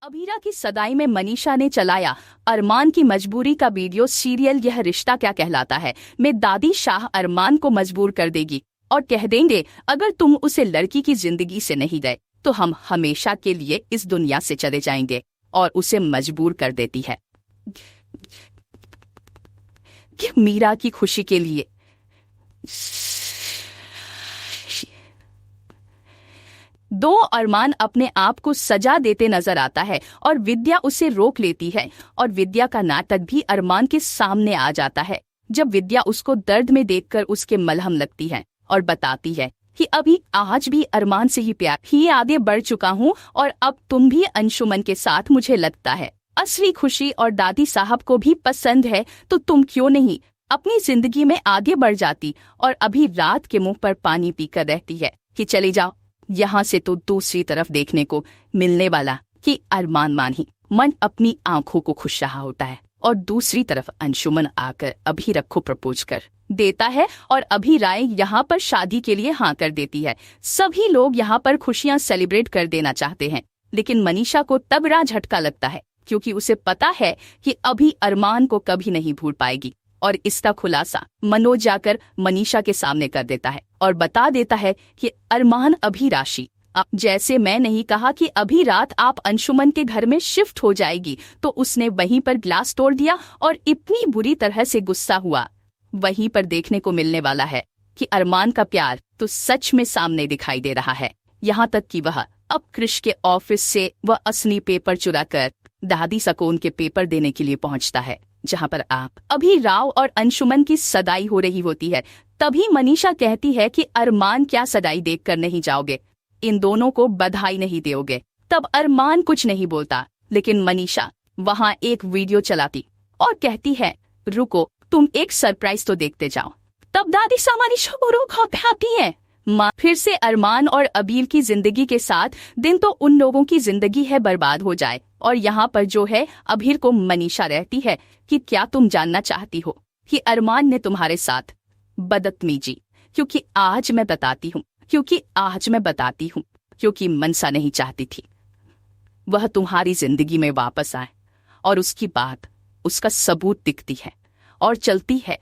अभीरा की सगाई में मनीषा ने चलाया अरमान की मजबूरी का वीडियो सीरियल यह रिश्ता क्या कहलाता है में दादी शाह अरमान को मजबूर कर देगी और कह देंगे अगर तुम उसे लड़की की जिंदगी से नहीं गए तो हम हमेशा के लिए इस दुनिया से चले जाएंगे और उसे मजबूर कर देती है कि मीरा की खुशी के लिए। दो अरमान अपने आप को सजा देते नजर आता है और विद्या उसे रोक लेती है और विद्या का नाटक भी अरमान के सामने आ जाता है जब विद्या उसको दर्द में देखकर उसके मलहम लगती है और बताती है कि अभी आज भी अरमान से ही प्यार ही आगे बढ़ चुका हूँ और अब तुम भी अंशुमन के साथ मुझे लगता है असली खुशी और दादी साहब को भी पसंद है तो तुम क्यों नहीं अपनी जिंदगी में आगे बढ़ जाती और अभी रात के मुंह पर पानी पीकर रहती है कि चले जाओ यहाँ से। तो दूसरी तरफ देखने को मिलने वाला कि अरमान मानी मन अपनी आंखों को खुश रहा होता है और दूसरी तरफ अंशुमन आकर अभी रखो प्रपोज कर देता है और अभी राय यहाँ पर शादी के लिए हाँ कर देती है। सभी लोग यहाँ पर खुशियाँ सेलिब्रेट कर देना चाहते हैं लेकिन मनीषा को तगड़ा झटका लगता है क्योंकि उसे पता है कि अभी अरमान को कभी नहीं भूल पाएगी और इसका खुलासा मनोज जाकर मनीषा के सामने कर देता है और बता देता है कि अरमान अभी राशि जैसे मैं नहीं कहा कि अभी रात आप अंशुमन के घर में शिफ्ट हो जाएगी तो उसने वहीं पर ग्लास तोड़ दिया और इतनी बुरी तरह से गुस्सा हुआ। वहीं पर देखने को मिलने वाला है कि अरमान का प्यार तो सच में सामने दिखाई दे रहा है, यहाँ तक कि वह अब कृष के ऑफिस से वह असली पेपर चुराकर दादी सकून के पेपर देने के लिए पहुंचता है जहां पर आप अभी राव और अंशुमन की सगाई हो रही होती है। तभी मनीषा कहती है कि अरमान क्या सगाई देखकर नहीं जाओगे, इन दोनों को बधाई नहीं दोगे। तब अरमान कुछ नहीं बोलता लेकिन मनीषा वहां एक वीडियो चलाती और कहती है रुको तुम एक सरप्राइज तो देखते जाओ। तब दादी सा मनीषा को रोकती है। माँ फिर से अरमान और अबीर की जिंदगी के साथ दिन तो उन लोगों की जिंदगी है बर्बाद हो जाए और यहाँ पर जो है अबीर को मनीषा रहती है कि क्या तुम जानना चाहती हो कि अरमान ने तुम्हारे साथ बदतमीजी क्योंकि आज मैं बताती हूँ क्योंकि मनसा नहीं चाहती थी वह तुम्हारी जिंदगी में वापस आए और उसकी बात उसका सबूत दिखती है और चलती है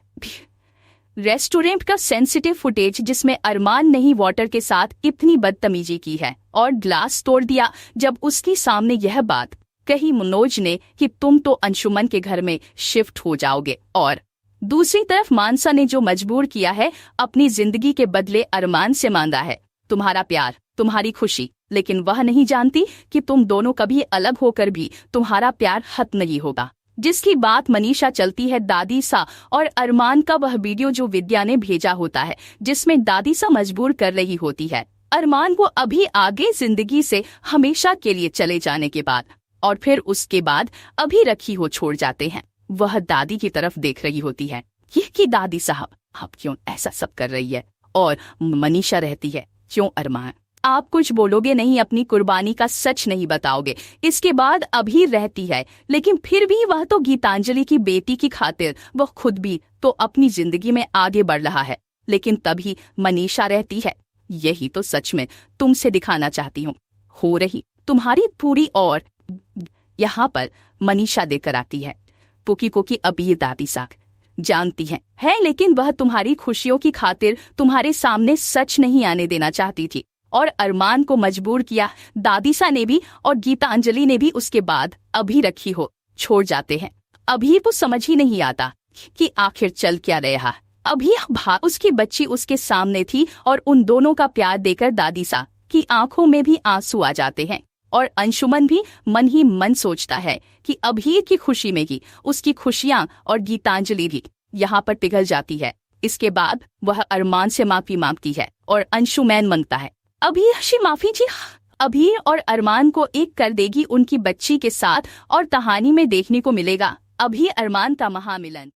रेस्टोरेंट का सेंसिटिव फुटेज जिसमें अरमान ने ही वाटर के साथ इतनी बदतमीजी की है और ग्लास तोड़ दिया जब उसके सामने यह बात कही मनोज ने कि तुम तो अंशुमन के घर में शिफ्ट हो जाओगे और दूसरी तरफ मानसा ने जो मजबूर किया है अपनी जिंदगी के बदले अरमान से मांगा है तुम्हारा प्यार तुम्हारी खुशी, लेकिन वह नहीं जानती कि तुम दोनों कभी अलग होकर भी तुम्हारा प्यार खत्म नहीं होगा। जिसकी बात मनीषा चलती है दादी सा और अरमान का वह वीडियो जो विद्या ने भेजा होता है जिसमें दादी सा मजबूर कर रही होती है अरमान को अभी आगे जिंदगी से हमेशा के लिए चले जाने के बाद और फिर उसके बाद अभी रखी हो छोड़ जाते हैं। वह दादी की तरफ देख रही होती है कि दादी साहब आप क्यों ऐसा सब कर रही है और मनीषा रहती है क्यों अरमान आप कुछ बोलोगे नहीं, अपनी कुर्बानी का सच नहीं बताओगे। इसके बाद अभी रहती है लेकिन फिर भी वह तो गीतांजलि की बेटी की खातिर वह खुद भी तो अपनी जिंदगी में आगे बढ़ रहा है लेकिन तभी मनीषा रहती है यही तो सच में तुमसे दिखाना चाहती हूँ हो रही तुम्हारी पूरी। और यहाँ पर मनीषा देकर आती है पुकी को कि अब ये दादी साख जानती है लेकिन वह तुम्हारी खुशियों की खातिर तुम्हारे सामने सच नहीं आने देना चाहती थी और अरमान को मजबूर किया दादीसा ने भी और गीतांजलि ने भी। उसके बाद अभी रखी हो छोड़ जाते हैं। अभी को समझ ही नहीं आता कि आखिर चल क्या रहा। अभी उसकी बच्ची उसके सामने थी और उन दोनों का प्यार देकर दादीसा की आंखों में भी आंसू आ जाते हैं और अंशुमन भी मन ही मन सोचता है कि अभी की खुशी में ही उसकी खुशियां और गीतांजलि भी यहाँ पर पिघल जाती है। इसके बाद वह अरमान से माफी मांगती है और अंशुमैन मांगता है अभी माफी जी। अभी और अरमान को एक कर देगी उनकी बच्ची के साथ और कहानी में देखने को मिलेगा अभी अरमान का महामिलन।